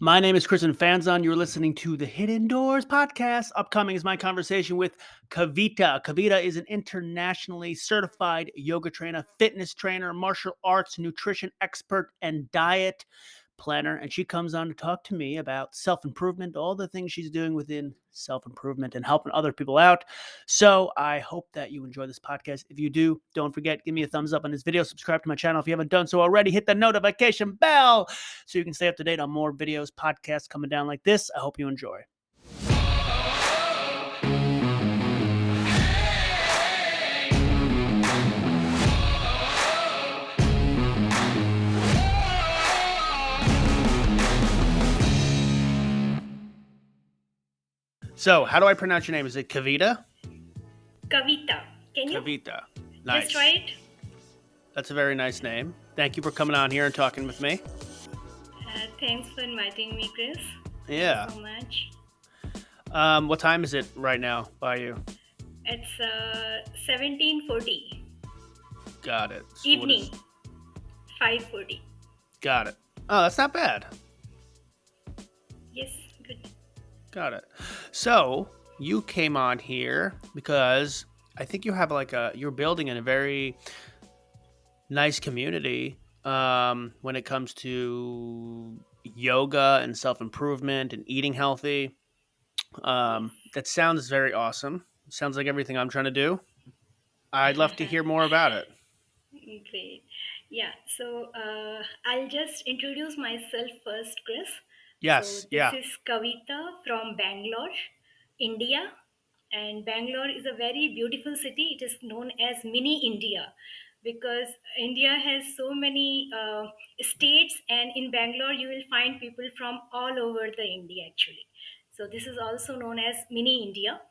My name is Kristen Fanzon. You're listening to the Hidden Doors podcast. Upcoming is my conversation with Kavita. Kavita is an internationally certified yoga trainer, fitness trainer, martial arts, nutrition expert, and diet planner. And she comes on to talk to me about self improvement, all the things she's doing within self improvement and helping other people out. So I hope that you enjoy this podcast. If you do, don't forget, give me a thumbs up on this video, subscribe to my channel if you haven't done so already, hit the notification bell so you can stay up to date on more videos, podcasts coming down like this. I hope you enjoy. So, how do I pronounce your name? Is it Kavita? Kavita. Can you Kavita. just Nice. try it? That's a very nice name. Thank you for coming on here and talking with me. Thanks for inviting me, Chris. Yeah. Thank you so much. What time is it right now by you? It's 17:40 Got it. So what evening, is- 5:40. Got it. Oh, that's not bad. Yes, good. Got it. So you came on here because I think you have you're building in a very nice community when it comes to yoga and self improvement and eating healthy. Yes. That sounds very awesome. Sounds like everything I'm trying to do. I'd love to hear more about it. Great. Yeah, so I'll just introduce myself first, Chris. So Yes. this Yeah. is Kavita from Bangalore, India. And Bangalore is a very beautiful city. It is known as mini India because India has so many states, and in Bangalore, you will find people from all over the India actually. So this is also known as mini India,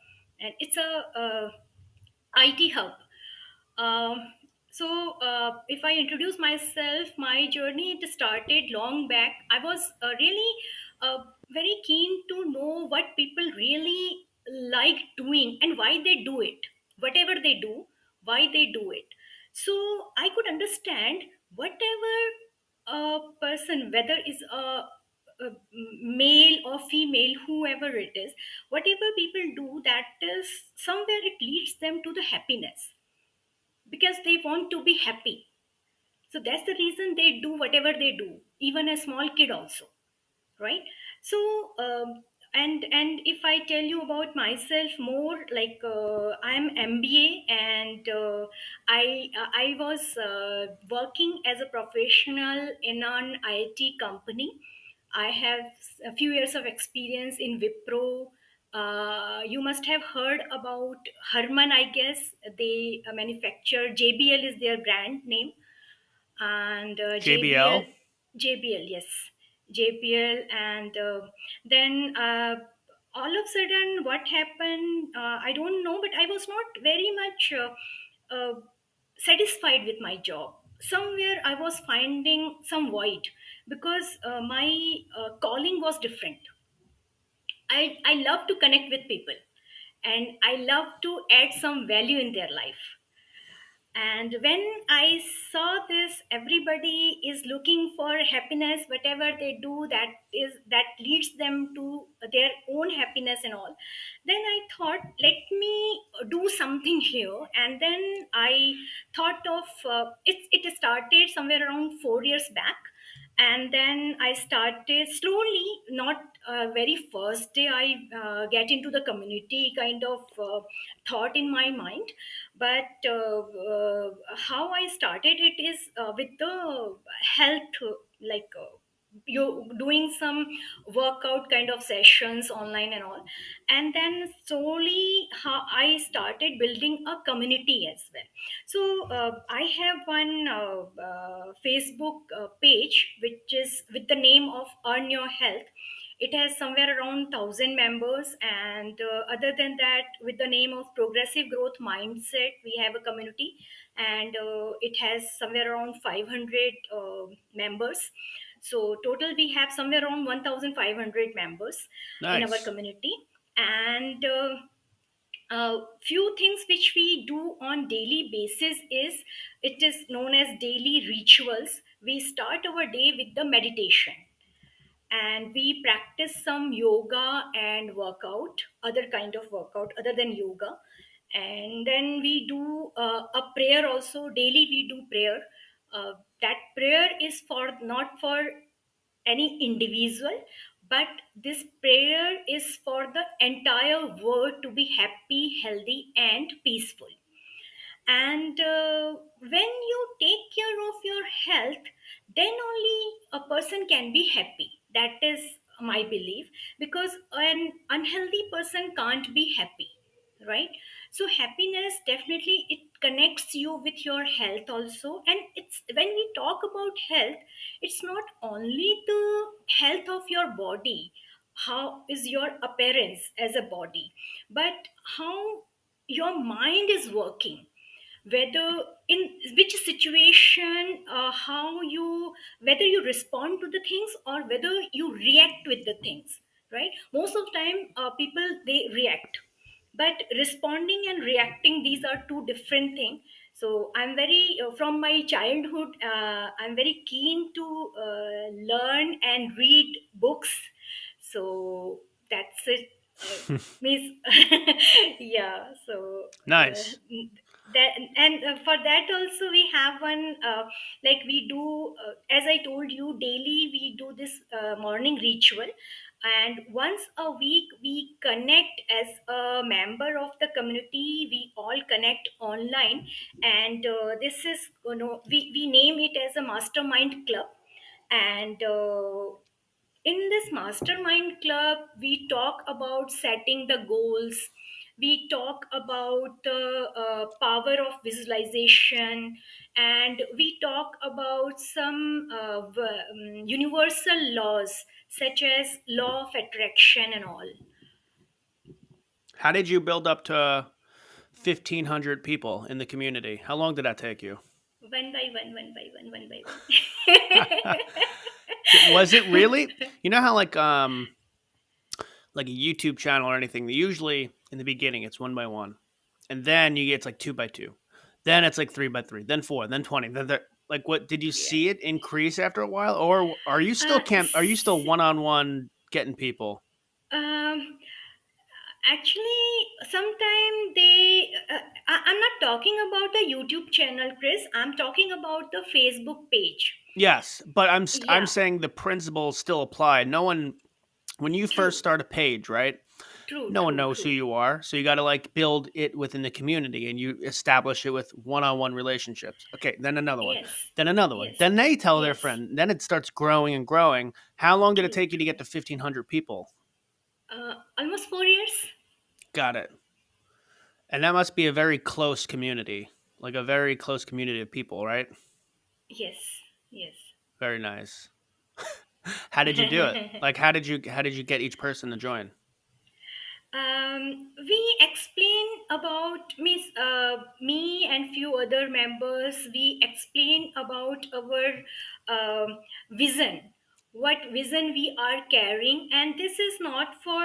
and it's a IT hub. um, if I introduce myself, my journey it started long back. I was really very keen to know what people really like doing and why they do it. Whatever they do, why they do it. So I could understand whatever a person, whether is a male or female, whoever it is, whatever people do, that is somewhere it leads them to the happiness because they want to be happy. So that's the reason they do whatever they do, even a small kid also, right? So and if I tell you about myself more, like I'm MBA, and I was working as a professional in an IT company. I have a few years of experience in Wipro. You must have heard about Harman, I guess. They manufacture, JBL is their brand name, and JBL. JBL, yes, JBL, and then all of a sudden, what happened? I don't know, but I was not very much satisfied with my job. Somewhere I was finding some void because my calling was different. I love to connect with people, and I love to add some value in their life. And when I saw this, everybody is looking for happiness. Whatever they do, that leads them to their own happiness and all. Then I thought, let me do something here. And then I thought of it started somewhere around 4 years back. And then I started slowly, not very first day I get into the community kind of thought in my mind, but how I started it is with the health, like you doing some workout kind of sessions online and all. And then slowly how I started building a community as well. So I have one Facebook page which is with the name of Earn Your Health. It has somewhere around 1,000 members, and other than that, with the name of Progressive Growth Mindset, we have a community, and it has somewhere around 500 members. So total, we have somewhere around 1,500 members in our Nice. community, and few things which we do on daily basis is, it is known as daily rituals. We start our day with the meditation. and we practice some yoga and workout, other kind of workout other than yoga. And then we do a prayer also. Daily we do prayer. That prayer is for not for any individual, but this prayer is for the entire world to be happy, healthy, and peaceful. And when you take care of your health, then only a person can be happy. That is my belief, because an unhealthy person can't be happy, right? So happiness definitely it connects you with your health also. And it's when we talk about health, it's not only the health of your body, how is your appearance as a body, but how your mind is working, whether in which situation, how you, whether you respond to the things or whether you react with the things, right? Most of the time people they react, but responding and reacting, these are two different things. So I'm very from my childhood, I'm very keen to learn and read books. So that's it. Miss yeah. So Nice. that, and for that also we have one, like we do, as I told you, daily we do this morning ritual. And once a week we connect as a member of the community, we all connect online. And this is, we name it as a mastermind club. And in this mastermind club we talk about setting the goals, we talk about the power of visualization, and we talk about some universal laws such as law of attraction and all. How did you build up to 1,500 people in the community? How long did that take you? One by one, one by one, one by Was it really? one. You know how like a YouTube channel or anything, they usually in the beginning it's one by one. And then you get it's like two by two. Then it's like three by three, then four, then 20. Like what did you Yeah. see it increase after a while? Or are you still one on one getting people? Um, Actually, sometimes they. I'm not talking about a YouTube channel, Chris. I'm talking about the Facebook page. Yes, but I'm Yeah, saying the principles still apply. No one when you first true, start a page, right? true, No one true, knows who true. you are. So you got to like build it within the community and you establish it with one-on-one relationships. Okay, then another one. Yes, Then another one. yes, Then they tell their yes, friend. Then it starts growing and growing. How long did it true, take you to true. get to 1,500 people? Almost 4 years. Got it. And that must be a very close community. Like a very close community of people, right? Yes, yes. Very nice. How did you do it? Like how did you get each person to join? We explain about me and few other members. We explain about our vision, what vision we are carrying, and this is not for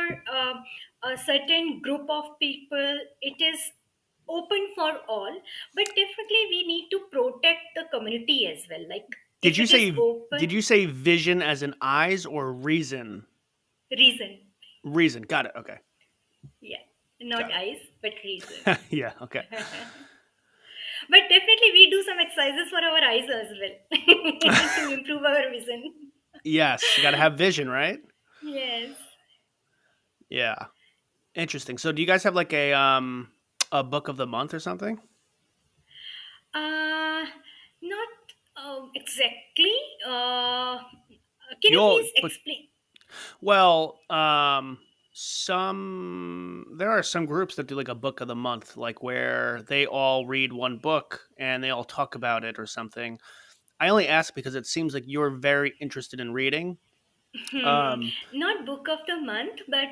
a certain group of people. It is open for all, but definitely we need to protect the community as well. Like Did if you it is say did open, you say vision as in eyes or reason? reason, Reason. Got it. Okay. yeah, not Got eyes, but reason. it. Yeah, okay. But definitely, we do some exercises for our eyes as well to improve our vision. Yes, you got to have vision, right? Yes. Yeah. Interesting. So do you guys have like a book of the month or something? Uh, Not exactly. Can you You'll please but explain? well, some there are some groups that do like a book of the month, like where they all read one book and they all talk about it or something. I only ask because it seems like you're very interested in reading. Hmm. Um, Not book of the month, but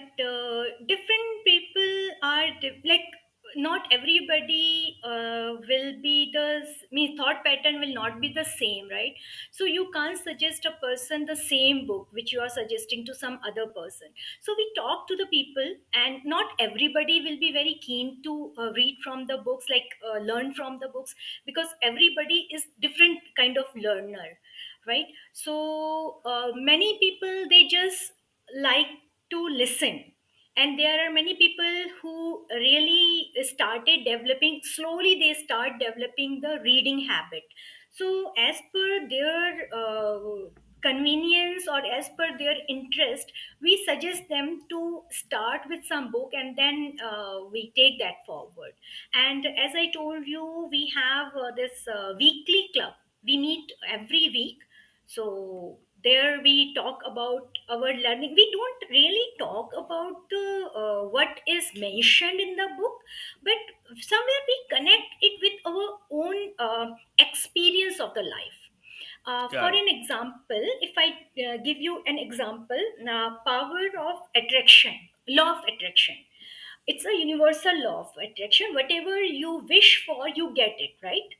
different people are like not everybody will be mean thought pattern will not be the same, right? So you can't suggest a person the same book which you are suggesting to some other person. So we talk to the people, and not everybody will be very keen to read from the books, like learn from the books, because everybody is different kind of learner. right? So many people, they just like to listen, and there are many people who really started developing slowly, they start developing the reading habit. So as per their convenience or as per their interest, we suggest them to start with some book, and then we take that forward. And as I told you, we have this weekly club. We meet every week. So there we talk about our learning. We don't really talk about the what is mentioned in the book, but somewhere we connect it with our own experience of the life. For Got it. an example, if I give you an example, power of attraction, law of attraction. It's a universal law of attraction. Whatever you wish for, you get it, right?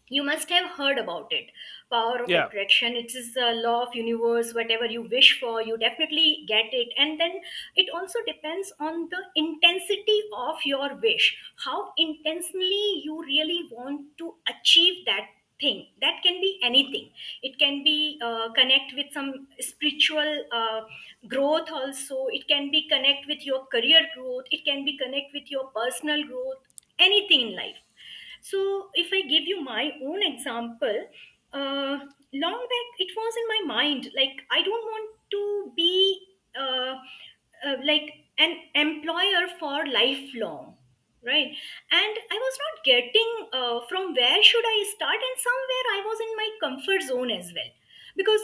You must have heard about it. Power of Yeah. attraction, it is a law of universe. Whatever you wish for, you definitely get it. And then it also depends on the intensity of your wish, how intensely you really want to achieve that thing. That can be anything. It can be connect with some spiritual growth also. It can be connect with your career growth. It can be connect with your personal growth. Anything in life. So, if I give you my own example, long back it was in my mind, like I don't want to be like an employer for lifelong, right? And I was not getting from where should I start, and somewhere I was in my comfort zone as well, because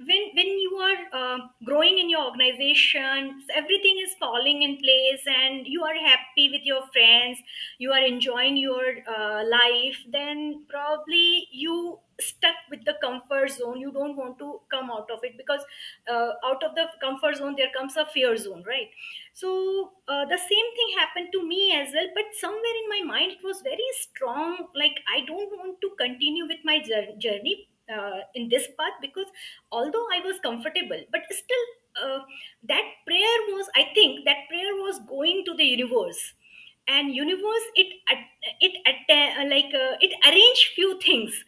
when you are growing in your organization, everything is falling in place and you are happy with your friends, you are enjoying your life, then probably you stuck with the comfort zone. You don't want to come out of it, because out of the comfort zone there comes a fear zone, right? So the same thing happened to me as well, but somewhere in my mind it was very strong, like I don't want to continue with my journey in this path, because although I was comfortable, but still that prayer was, I think that prayer was going to the universe. And universe, it arranged few things,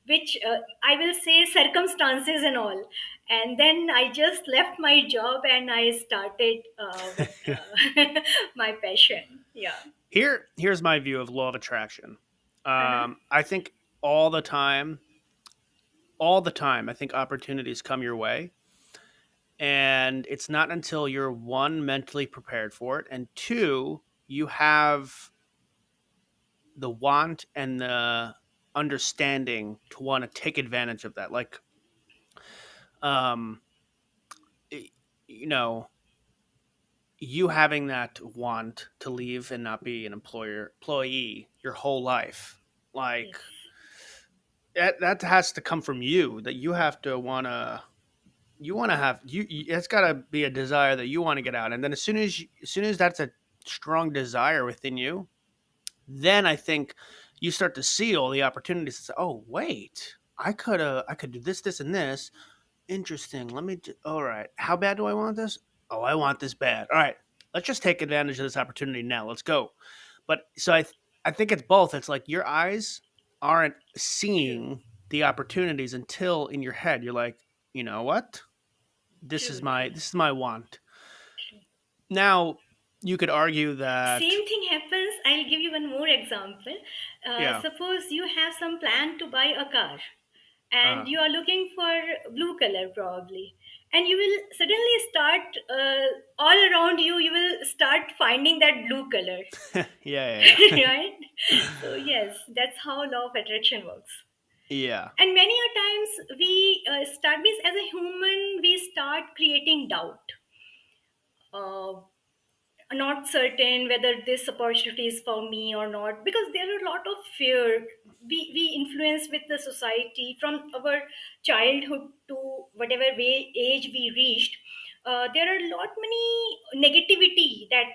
which I will say circumstances and all. And then I just left my job and I started with my passion. Yeah. Here's my view of law of attraction. Uh-huh. I think all the time, all the time, I think opportunities come your way, and it's not until you're one mentally prepared for it, and two you have the want and the understanding to want to take advantage of that. Like, um, y- you know, you having that want to leave and not be an employee your whole life, like Yes. that has to come from you. That you have to want to have it's got to be a desire that you want to get out, and then as soon as that's a strong desire within you, then I think you start to see all the opportunities and say, oh wait, I could do this and this. Interesting. All right. How bad do I want this? Oh, I want this bad. All right. Let's just take advantage of this opportunity now. Let's go. But so I think it's both. It's like your eyes aren't True. seeing the opportunities until in your head you're like, you know what? True. True. This is my want. True. Now, you could argue that Same thing happens. I'll give you one more example. yeah. Suppose you have some plan to buy a car, Uh and you are looking for blue color probably, and you will suddenly start all around you. You will start finding that blue color, yeah. right? So yes, that's how law of attraction works. Yeah. And many a times we start means as a human we start creating doubt. Uh, Not certain whether this opportunity is for me or not, because there are a lot of fear. We influence with the society from our childhood to whatever way age we reached. There are a lot many negativity that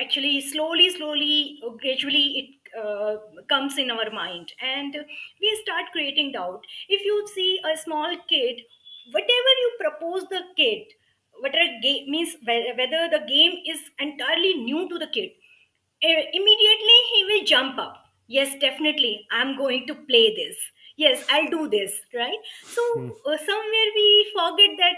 actually slowly gradually it comes in our mind, and we start creating doubt. If you see a small kid, whatever you propose the kid, whatever game means, whether the game is entirely new to the kid, immediately he will jump up. Yes, definitely I'm going to play this. Yes, I'll do this, right? So Hmm. somewhere we forget that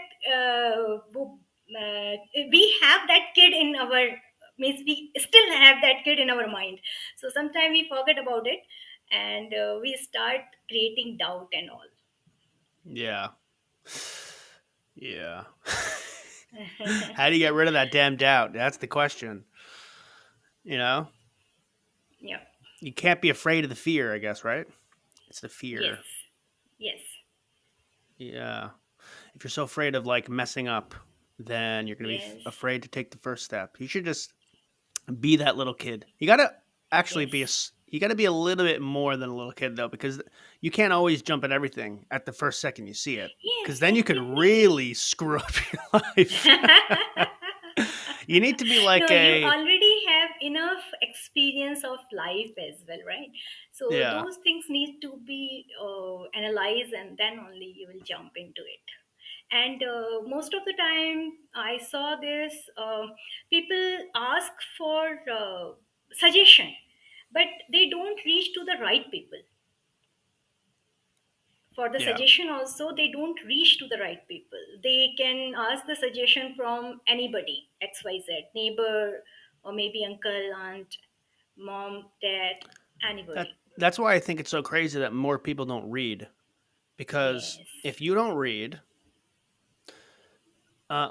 we have that kid in our, means we still have that kid in our mind. So sometimes we forget about it, and we start creating doubt and all. Yeah. Yeah. How do you get rid of that damn doubt? That's the question. You know, Yeah. you can't be afraid of the fear, I guess, right? It's the Yes. fear. Yes. Yeah. If you're so afraid of like messing up, then you're going to be Yes. afraid to take the first step. You should just be that little kid. You got to actually Yes. be you got to be a little bit more than a little kid though, because you can't always jump at everything at the first second you see it, Yes, because then you could definitely. really screw up your life. You need to be like No, you a, already have enough experience of life as well, right? So yeah. those things need to be analyzed, and then only you will jump into it. And most of the time I saw this, people ask for suggestion, but they don't reach to the right people. For the Yeah. suggestion also, they don't reach to the right people. They can ask the suggestion from anybody, xyz, neighbor, or maybe uncle, aunt, mom, dad, That anybody. that's why I think it's so crazy that more people don't read, because Yes. if you don't read,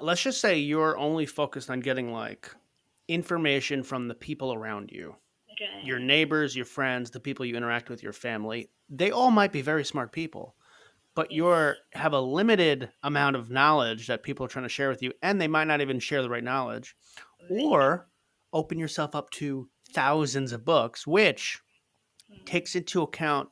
let's just say you're only focused on getting like information from the people around you, your Right. neighbors, your friends, the people you interact with, your family. They all might be very smart people, but Yes. you're have a limited amount of knowledge that people are trying to share with you, and they might not even share the right knowledge. Very true. Or open yourself up to thousands of books, which takes into account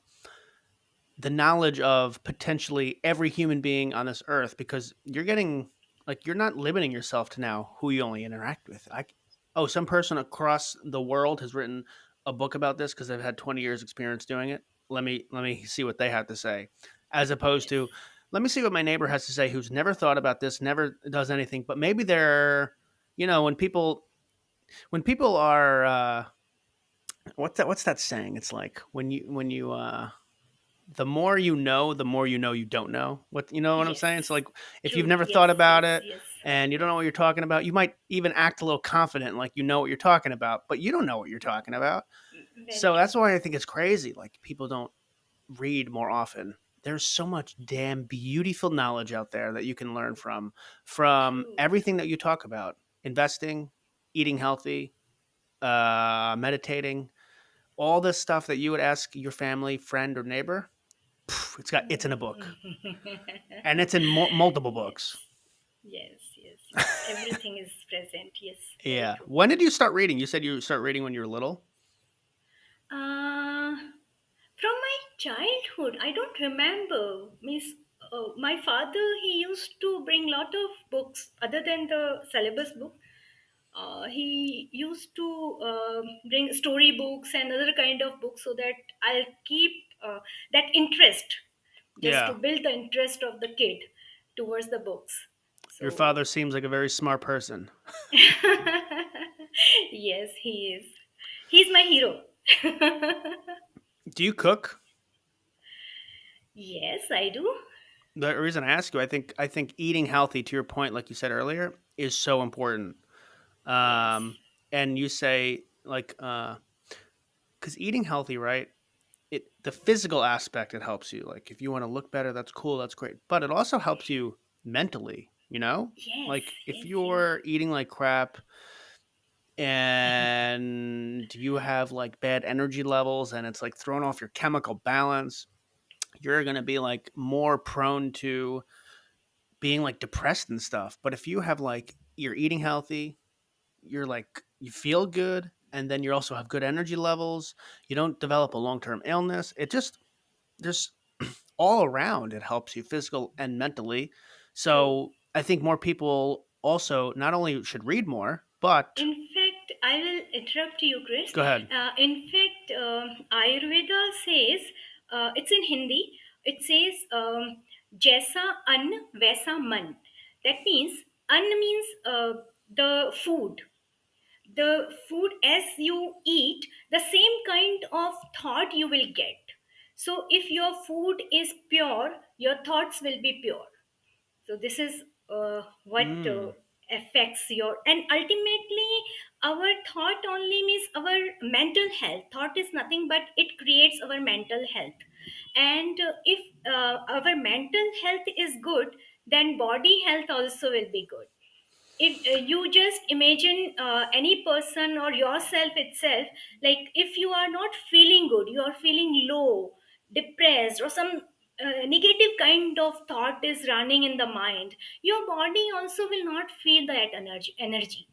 the knowledge of potentially every human being on this earth, because you're getting like you're not limiting yourself to now who you only interact with. Oh, some person across the world has written a book about this because they've had 20 years experience doing it. Let me see what they have to say, as opposed Yes. to let me see what my neighbor has to say who's never thought about this, never does anything, but maybe they're, when people are what's that saying? It's like when you the more you know, the more you know you don't know. What you know what I'm Yes. saying? It's like if you've True. never Yes. thought about Yes. it Yes. and you don't Yes. know what you're talking about, you might even act a little confident, like you know what you're talking about, but you don't know what you're talking about. Very So true. that's why I think it's crazy. Like people don't read more often. There's so much damn beautiful knowledge out there that you can learn from True. everything that you talk about: investing, eating healthy, meditating, all this stuff that you would ask your family, friend, or neighbor. It's in a book, and it's in multiple Yes. books. Yes. Yes. Yes. Everything is present. Yes. Very Yeah. true. When did you start reading? You said you start reading when you were little. Uh, from my childhood, I don't remember. Miss, my father, he used to bring lot of books other than the syllabus book. He used to bring story books and other kind of books, so that I'll keep that interest, just to Yeah. build the interest of the kid towards the books. Your So father seems like a very smart person. yes, he is. He's my hero. Do you cook? Yes, I do. The reason I ask you, I think eating healthy, to your point, like you said earlier, is so important. Yes. Um, and you say like, because eating healthy, right? The physical aspect, it helps you. Like if you want to look better, that's cool, that's great. But it also helps you mentally. Yes, Like if yes, yes. you're eating like crap and you have like bad energy levels and it's like throwing off your chemical balance, you're going to be like more prone to being like depressed and stuff. But if you have like you're eating healthy, you're like you feel good, and then you also have good energy levels, you don't develop a long-term illness. It just there's all around it helps you physical and mentally. True. So I think more people also not only should read more, but In fact, I will interrupt you, Chris. go ahead. In fact, Ayurveda says, it's in Hindi, it says, Jaisa Ann Vaisa Man. That means, Ann means the food. The food, as you eat, the same kind of thought you will get. So if your food is pure, your thoughts will be pure. So this is what Mm. affects your, and ultimately our thought only means our mental health. Thought is nothing but it creates our mental health. And if our mental health is good, then body health also will be good. If you just imagine any person or yourself itself, like if you are not feeling good, you are feeling low, depressed, or some negative kind of thought is running in the mind, your body also will not feel that energy.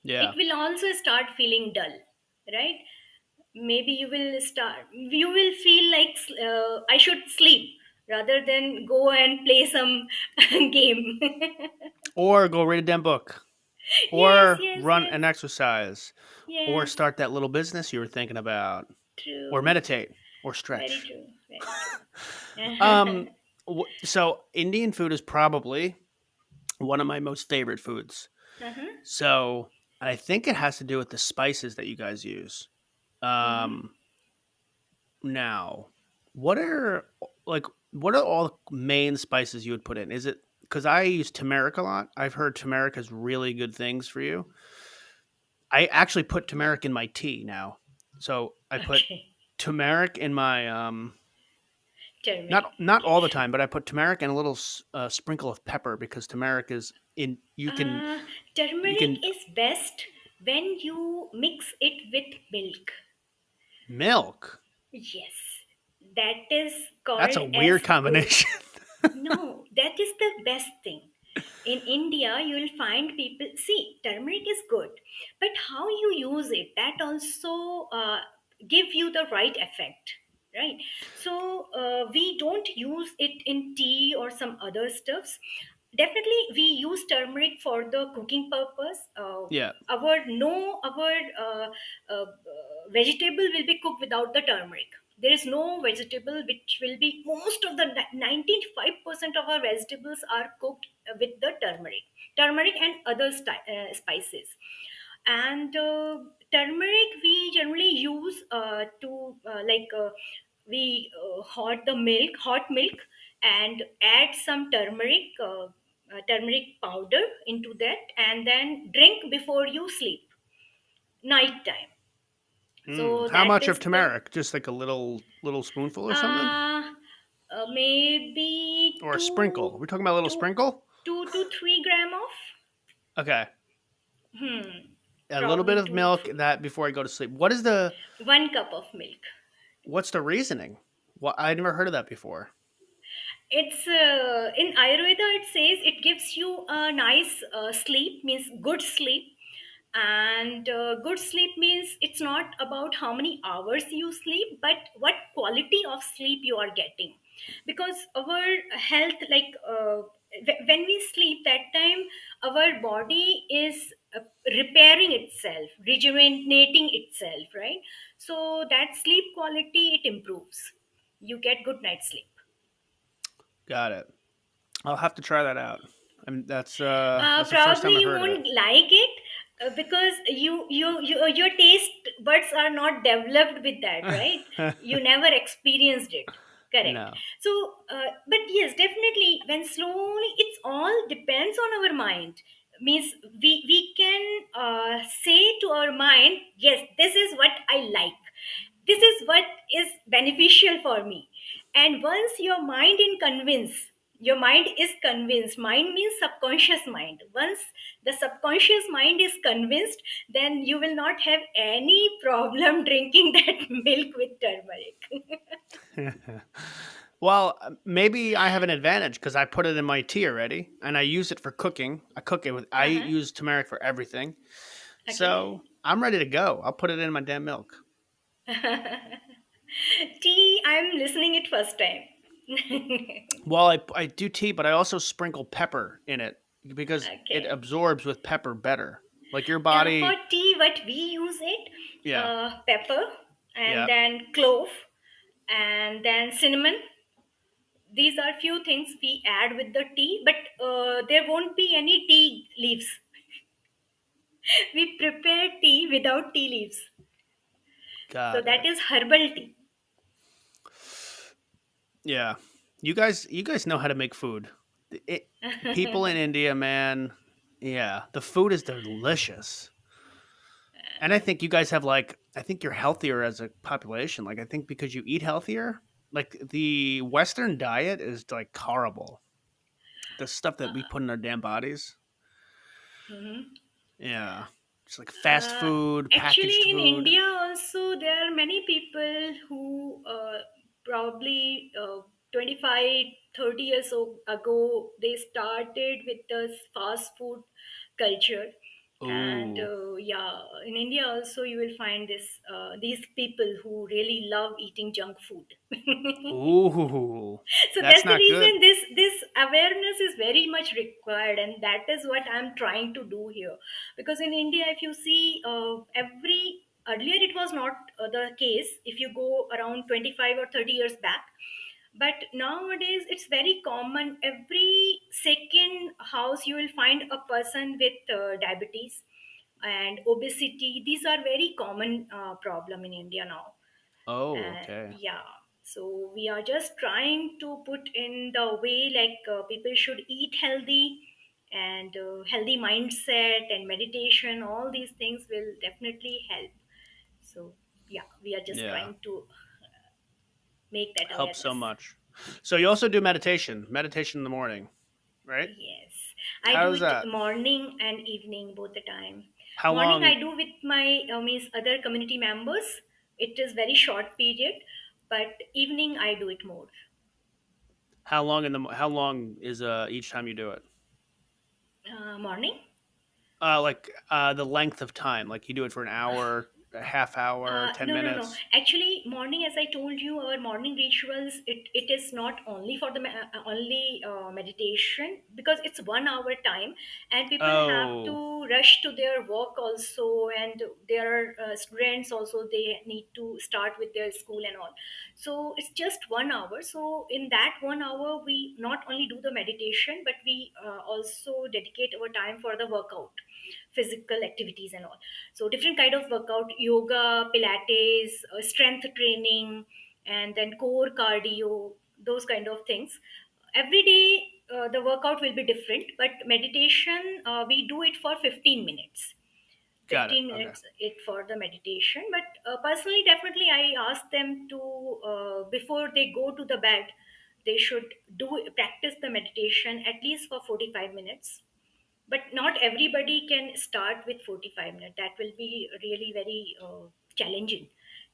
Yeah. It will also start feeling dull, right? Maybe you will feel like I should sleep rather than go and play some game. Or go read a damn book. Yes, Or yes, run yes, an exercise. Or yes. start that little business you were thinking about. Or True. meditate. Or Very stretch. true. Very true. um, so Indian food is probably one of my most favorite foods. Uh-huh. So I think it has to do with the spices that you guys use. Mm-hmm. Um, Now, what are like what are all the main spices you would put in? Is it because I use turmeric a lot? I've heard turmeric has really good things for you. I actually put turmeric in my tea now. So I put Okay. turmeric in my Turmeric. not all the Okay. time, but I put turmeric and a little sprinkle of pepper because turmeric is in Uh, you Turmeric can is best when you mix it with milk. milk. Yes. That is That's called a as weird combination. no, that is the best thing. In India, you will find people see turmeric is good, but how you use it, that also give you the right effect, right? So we don't use it in tea or some other stuffs. Definitely, we use turmeric for the cooking purpose. Yeah, Our no our vegetable will be cooked without the turmeric. There is no vegetable which will be, most of the 95% of our vegetables are cooked with the turmeric and other spices. And turmeric we generally use to we hot milk, and add some turmeric powder into that, and then drink before you sleep, night time. mm. So How that much of is the turmeric? Just like a little spoonful or something, uh, maybe or a sprinkle? We're talking about a little two, sprinkle. 2 to 3 gram of, Okay, a little bit probably of two, milk three, that before I go to sleep. What is the 1 cup of milk. what's the reasoning? What I never heard of that before. It's in Ayurveda. It says it gives you a nice sleep, means good sleep, and good sleep means it's not about how many hours you sleep, but what quality of sleep you are getting. Because our health, like when we sleep, that time our body is repairing itself, rejuvenating itself, right? So that sleep quality, it improves. You get good night sleep. Got it. I'll have to try that out. I mean, that's the first time Probably I've you heard of it. won't like it because your taste buds are not developed with that, right? You never experienced it. Correct. No, So but yes, definitely when slowly, it's all depends on our mind. Means we can say to our mind, yes, this is what I like, this is what is beneficial for me. And once your mind is convinced, mind means subconscious mind, once the subconscious mind is convinced, then you will not have any problem drinking that milk with turmeric. well, maybe I have an advantage because I put it in my tea already, and I use it for cooking. I cook it with. I Uh-huh. use turmeric for everything, Okay. so I'm ready to go. I'll put it in my damn milk. Tea, I'm listening it first time. Well, I do tea, but I also sprinkle pepper in it because it Okay. absorbs with pepper better. Like your For body, tea, what we use it, yeah, pepper, and yeah, then clove, and then cinnamon. These are few things we add with the tea, but there won't be any tea leaves. We prepare tea without tea leaves. So got that it. is herbal tea. Yeah. You guys know how to make food. It, people in India, man, yeah, the food is delicious. And I think you guys have like I think you're healthier as a population. Like I think because you eat healthier, like the western diet is like horrible. The stuff that we put in our damn bodies. Mhm. Yeah. It's like fast Uh, food, packaged Actually, in food. India also there are many people who probably 25, 30 years ago they started with this fast food culture. And Ooh. yeah, in India also you will find these people who really love eating junk food. Ooh. So That's that's the not reason good. this awareness is very much required, and that is what I'm trying to do here. Because in India, if you see, every earlier it was not the case. If you go around 25 or 30 years back, but nowadays it's very common. Every second house you will find a person with diabetes and obesity. These are very common problem in India now. Oh, okay. Yeah, so we are just trying to put in the way like people should eat healthy, and healthy mindset and meditation, all these things will definitely help. So yeah, we are just Yeah. trying to make that Helps so awareness. much. So you also do meditation in the morning, right? Yes, I How do does it that? morning and evening both the time. How Morning I long do with my means other community members. It is very short period, but evening I do it more. how long is each time you do it? Morning. Like the length of time. Like you do it for an hour, a half hour, 10 No, no, no. minutes. Actually, morning, as I told you, our morning rituals, it is not only for the only meditation, because it's 1 hour time, and people have Oh, to rush to their work also, and there are students also, they need to start with their school and all. So it's just 1 hour. So in that 1 hour, we not only do the meditation, but we also dedicate our time for the workout, physical activities and all. So different kind of workout: yoga, pilates, strength training, and then core cardio, those kind of things. Every day the workout will be different, but meditation, we do it for 15 minutes. got it. 15 Okay. minutes it for the meditation. But personally, definitely I ask them to, before they go to the bed, they should do practice the meditation at least for 45 minutes. But not everybody can start with 45 minutes. That will be really very challenging.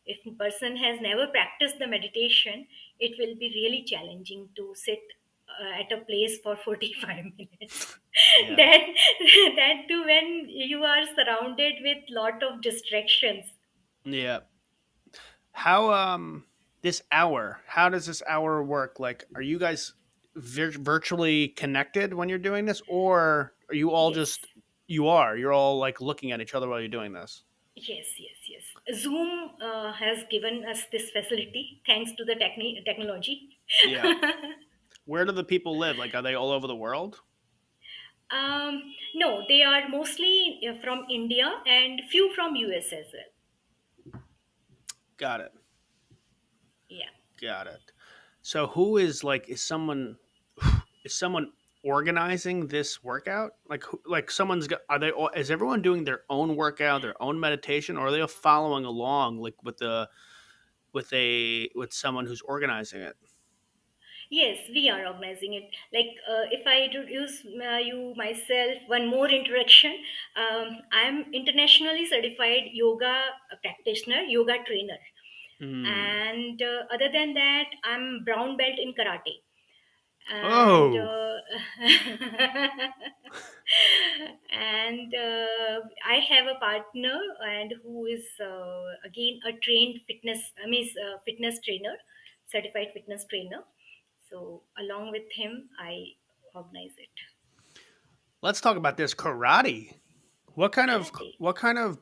If a person has never practiced the meditation, it will be really challenging to sit at a place for 45 minutes. Yeah. Then that too when you are surrounded with lot of distractions. Yeah. How this hour? How does this hour work? Like, are you guys virtually connected when you're doing this, or are you all Yes. just you're all like looking at each other while you're doing this? Yes, yes, yes. Zoom has given us this facility thanks to the technology. Yeah. Where do the people live? Like, are they all over the world? No, they are mostly from India and few from US as well. Got it. Yeah. Got it. So who is like is someone organizing this workout? Like like someone's got are they all is everyone doing their own workout, their own meditation, or are they all following along like with someone who's organizing it? Yes, we are organizing it. Like, if I introduce you myself, one more introduction. I'm internationally certified yoga practitioner, yoga trainer, Hmm. and other than that, I'm brown belt in karate. And Oh, and I have a partner, and who is again a trained fitness, I mean, fitness trainer, certified fitness trainer. So along with him, I organize it. let's talk about this karate. Karate. What kind of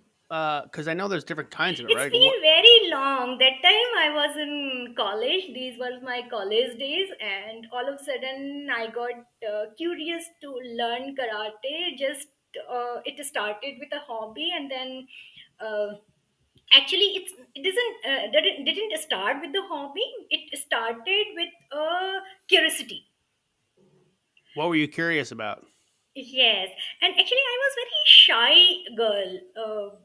because I know there's different kinds of it, It's right? What been very long. That time I was in college. These were my college days, and all of a sudden I got curious to learn karate. Just it started with a hobby, and then uh, Actually, it doesn't didn't start with the hobby. It started with a curiosity. What were you curious about? Yes, and actually, I was very shy girl.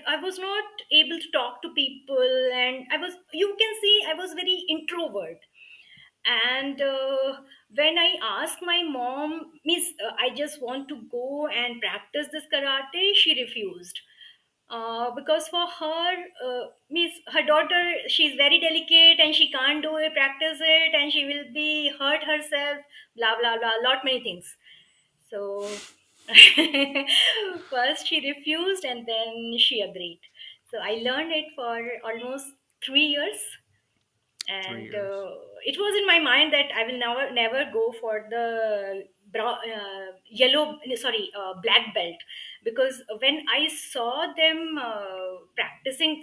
I was not able to talk to people, and I was, you can see, I was very introvert. And when I asked my mom, Miss, I just want to go and practice this karate, she refused. Because for her, Miss, her daughter, she's very delicate and she can't do it, practice it, and she will be hurt herself, blah blah blah, lot many things. So first she refused and then she agreed. So I learned it for almost 3 years, Three and years. it was in my mind that I will never go for the yellow, sorry, black belt, because when I saw them practicing,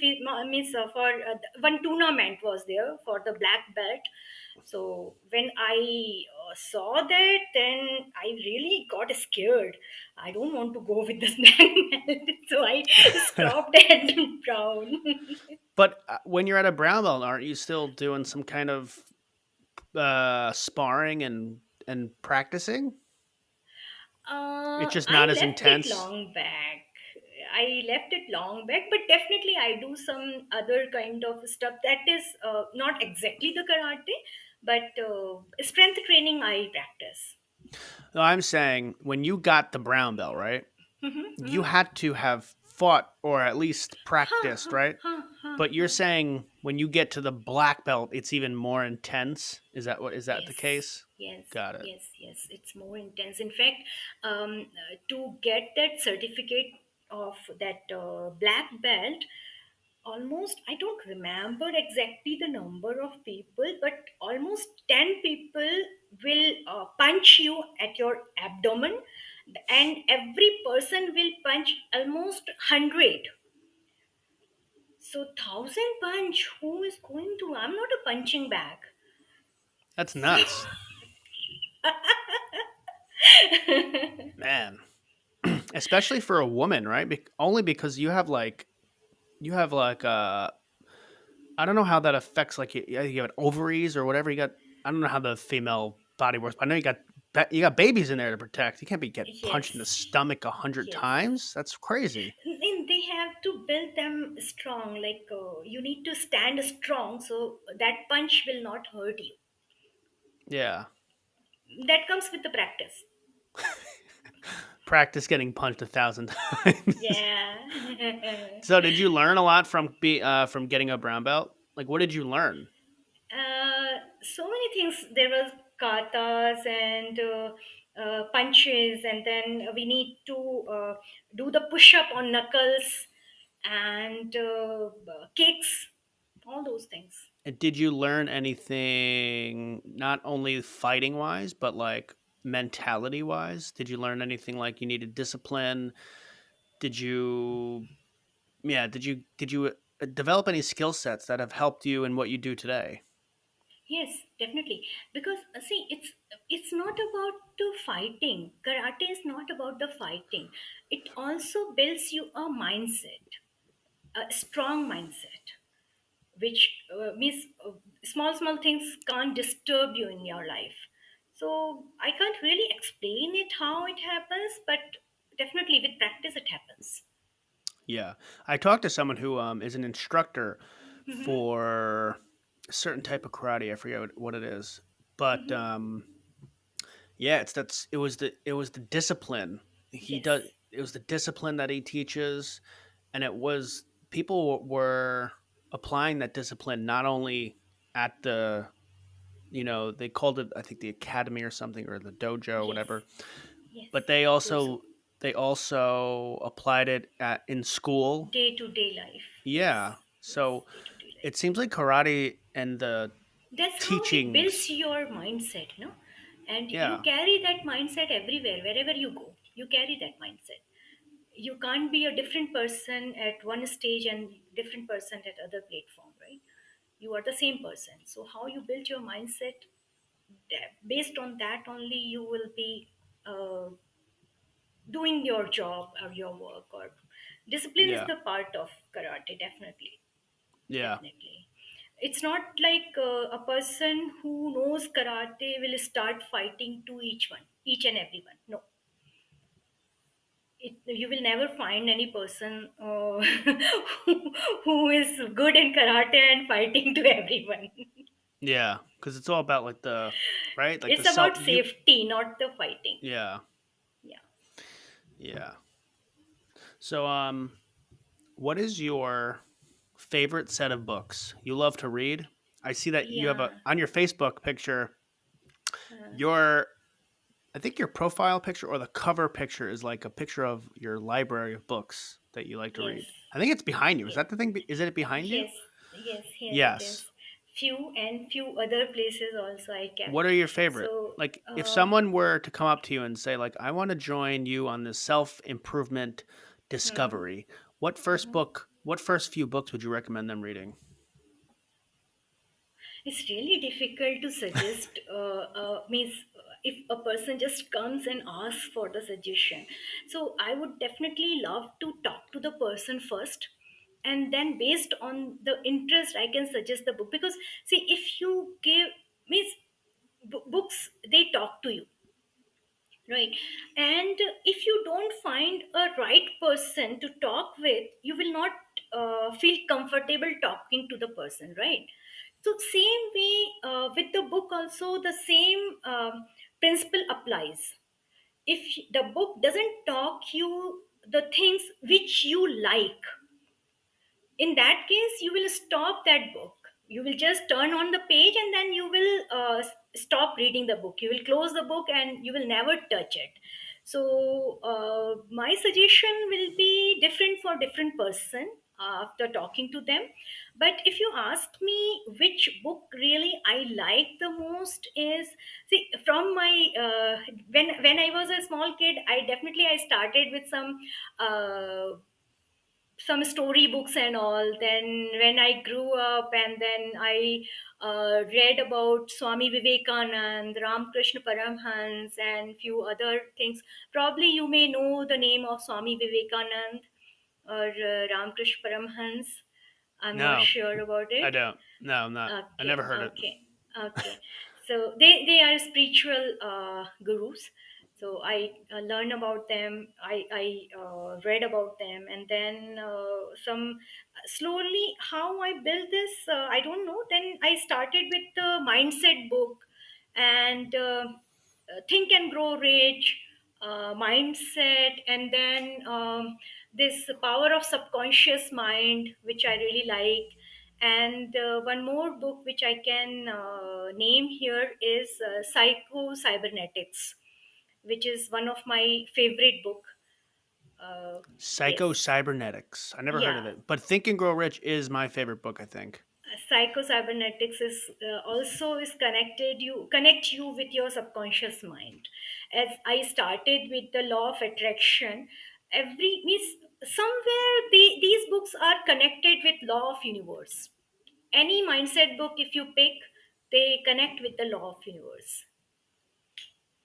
means for one tournament was there for the black belt. So when I saw that, then I really got scared. I don't want to go with this black belt, so I stopped at brown. But when you're at a brown belt, aren't you still doing some kind of sparring and practicing? It's just not I as left it intense. long back. I left it long back, but definitely I do some other kind of stuff that is not exactly the karate, but strength training I practice. No, I'm saying when you got the brown belt, right? Mm-hmm, You mm-hmm. had to have fought or at least Huh, practiced, huh, right? huh, huh, But you're huh. saying when you get to the black belt, it's even more intense. Is that the Yes, case? yes, Got it. yes, yes. It's more intense. In fact, to get that certificate of that black belt, almost, I don't remember exactly the number of people, but almost 10 people will punch you at your abdomen, and every person will punch almost 100. So 1,000 punch, who is going to? I'm not a punching bag. That's So nuts, man. Especially for a woman, right? Only because you have like I don't know how that affects like you have ovaries or whatever you got. I don't know how the female body works, but I know you got babies in there to protect. You can't be get punched in the yes, stomach 100 times. That's crazy. and they have to build them strong, like you need to stand strong so that punch will not hurt you. Yeah. That comes with the practice. Practice getting punched 1,000 times. Yeah. So, did you learn a lot from getting a brown belt? Like, what did you learn? So many things. There was katas and punches, and then we need to do the push up on knuckles and kicks, all those things. And did you learn anything not only fighting wise, but like mentality wise? Did you learn anything like you needed discipline? Did you, yeah, did you develop any skill sets that have helped you in what you do today? Yes, definitely. Because see, it's not about the fighting. Karate is not about the fighting. It also builds you a mindset, a strong mindset, which means small things can't disturb you in your life. So I can't really explain it how it happens, but definitely with practice it happens. Yeah. I talked to someone who is an instructor Mm-hmm. for a certain type of karate. I forget what it is. But Mm-hmm. yeah, it was the discipline. He Yes, does it was the discipline that he teaches, and it was people were applying that discipline not only at the, they called it, I think, the academy or something, or the dojo or yes, whatever, yes. but Dozo, they also applied it in school. day to day life. Yes, Yeah. yes, So day to day it life. seems like karate and the That's how it builds teachings. your mindset, no? And you Yeah. carry that mindset everywhere, wherever you go. You carry that mindset. You can't be a different person at one stage and different person at other platform, right? You are the same person. So how you build your mindset, based on that only you will be uh, doing your job or your work, or Discipline is Yeah. the part of karate, definitely. Yeah. Definitely. It's not like a person who knows karate will start fighting to each and everyone. No, you will never find any person who is good in karate and fighting to everyone. Yeah. Because it's all about like the right, like the It's self. about You. safety, not the fighting. Yeah. Yeah. Yeah. So what is your favorite set of books you love to read? I see that you have a Yeah. on your Facebook picture. Uh, Your I think your profile picture or the cover picture is like a picture of your library of books that you like to yes. read. I think it's behind you. Is Yes. that the thing? Is it behind you? Yes. Yes. Here it Yes. is. Few other places also I What kept. are your favorite? So, Like, if someone were to come up to you and say, like, I want to join you on this self improvement hmm, discovery, hmm. what first few books would you recommend them reading? It's really difficult to suggest. Means if a person just comes and asks for the suggestion, so I would definitely love to talk to the person first, and then based on the interest, I can suggest the book. Because see, if you give means books, they talk to you, right? And if you don't find a right person to talk with, you will not feel comfortable talking to the person, right? So same way, with the book also, the same principle applies. If the book doesn't talk you the things which you like, in that case you will stop that book. You will just turn on the page, and then you will stop reading the book. You will close the book and you will never touch it. So my suggestion will be different for different person after talking to them. But if you ask me which book really I like the most is, see, from my when I was a small kid, I definitely I started with some storybooks and all. Then when I grew up, and then I read about Swami Vivekanand, Ramakrishna Paramhans, and few other things. Probably you may know the name of Swami Vivekanand or Ramakrishna Paramhans. I'm not No, sure about I it. don't. No, I'm not. I never Okay, heard it. okay, okay. So they are spiritual gurus. So I learned about them. I read about them, and then some slowly how I built this. I don't know. Then I started with the mindset book, and Think and Grow Rich, mindset, and then this power of subconscious mind, which I really like. And one more book which I can name here is Psycho Cybernetics, which is one of my favorite book. Uh, yes, Psycho Cybernetics. I never heard of yeah. it. But Think and Grow Rich is my favorite book, I think. Psycho-cybernetics is also is connect you with your subconscious mind. As I started with the law of attraction, every means somewhere these books are connected with law of universe. Any mindset book if you pick, they connect with the law of universe.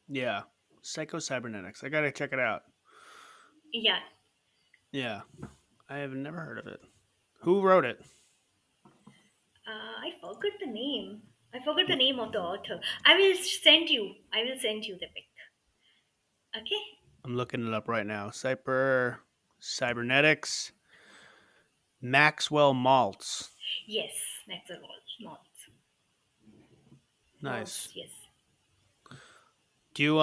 Yeah. Psycho Cybernetics. I got to check it out. Yeah. Yeah. I have never heard of it. Who wrote it? I forgot the name. I forgot the name of the author. I will send you the pic. Okay. I'm looking it up right now. Cybernetics. Maxwell Maltz. Yes, Maxwell Maltz. Nice. Maltz, yes. Do you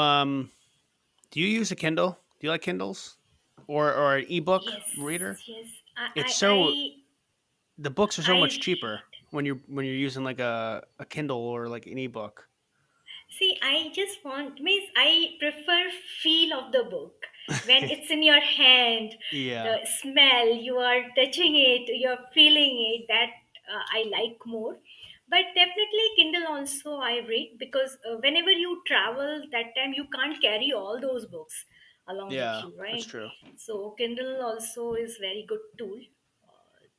do you use a Kindle? Do you like Kindles? Or an ebook Yes, reader? yes. It's so the books are so much I cheaper when you're using like a Kindle or like an ebook. see. I just want means I prefer feel of the book when it's in your hand. Yeah. The smell, you are touching it, you're feeling it. That I like more. But definitely Kindle also I read, because whenever you travel, that time you can't carry all those books along with Yeah, you, that's right? true. So Kindle also is very good tool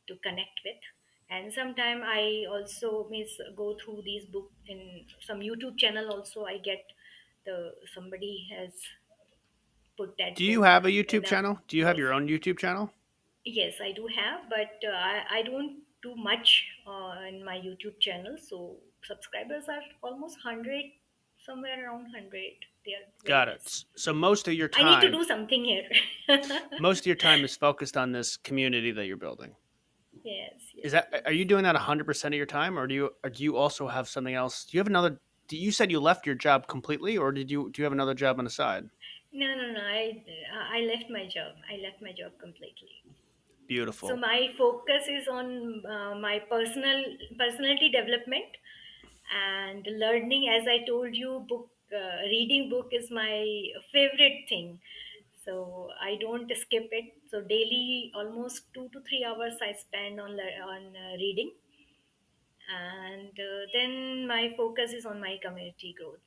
to connect with. And sometime I also miss go through these book in some YouTube channel also. I get the somebody has put Do that you book have a in YouTube the channel? Do you have voice. your own YouTube channel? Yes, I do have, but I don't do much in my YouTube channel. So subscribers are almost 100, somewhere around 100. They are very Got it. less. So most of your I need to time, do something here. most of your time is focused on this community that you're building. Yes, Is yes, that yes. are you doing that 100% of your time, or do you also have something else? Do you have another? You said you left your job completely, or do you have another job on the side? No, no, no. I left my job. I left my job completely. So Beautiful. my focus is on my personality development and learning. As I told you, reading book is my favorite thing. So I don't skip it. So daily almost 2 to 3 hours I spend on reading, and then my focus is on my community growth.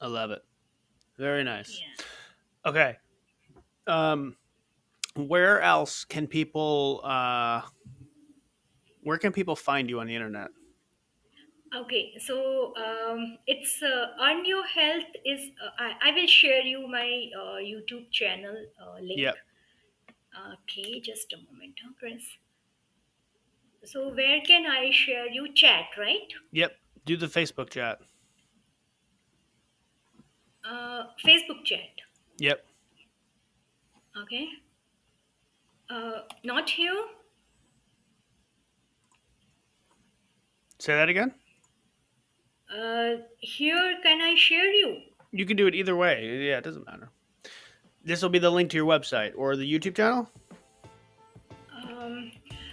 I love it. Very nice. Yeah. Okay. Um, where else can people? Where can people find you on the internet? Okay, so it's Earn Your Health is. I will share you my YouTube channel link. Yep. Okay, just a moment, huh, Chris. So where can I share you chat, right? Yep. Do the Facebook chat. Facebook chat. Yep. Okay. Not here. Say that again. Here can I share you? You can do it either way. Yeah, it doesn't matter. This will be the link to your website or the YouTube channel. Um,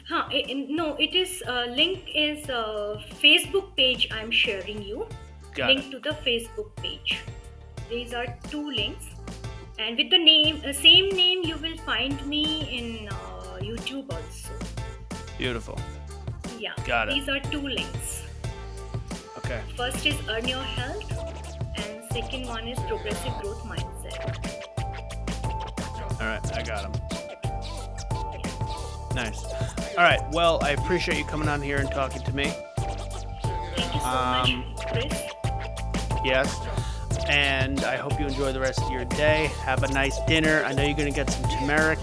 no, it is link is Facebook page. I'm sharing you Got it. link to the Facebook page. These are two links, and with the name, same name, you will find me in YouTube also. Beautiful. Yeah, Got it. these are two links. Okay. First is Earn Your Health, and second one is Progressive Growth Mindset. All right. I got them. Yeah. Nice. All right. Well, I appreciate you coming on here and talking to me. Thank you so much, Chris. Yes. And I hope you enjoy the rest of your day. Have a nice dinner. I know you're going to get some turmeric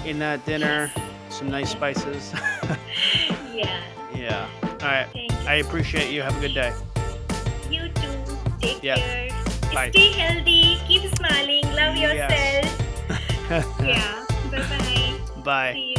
in that dinner, Yes. some nice spices. Yeah. Yeah. All right. Thank you I so appreciate you. Have a good day. much. You too. Take Yeah. care. Bye. Stay healthy. Keep smiling. Love Yes. yourself. Yeah. Bye bye. Bye. See you.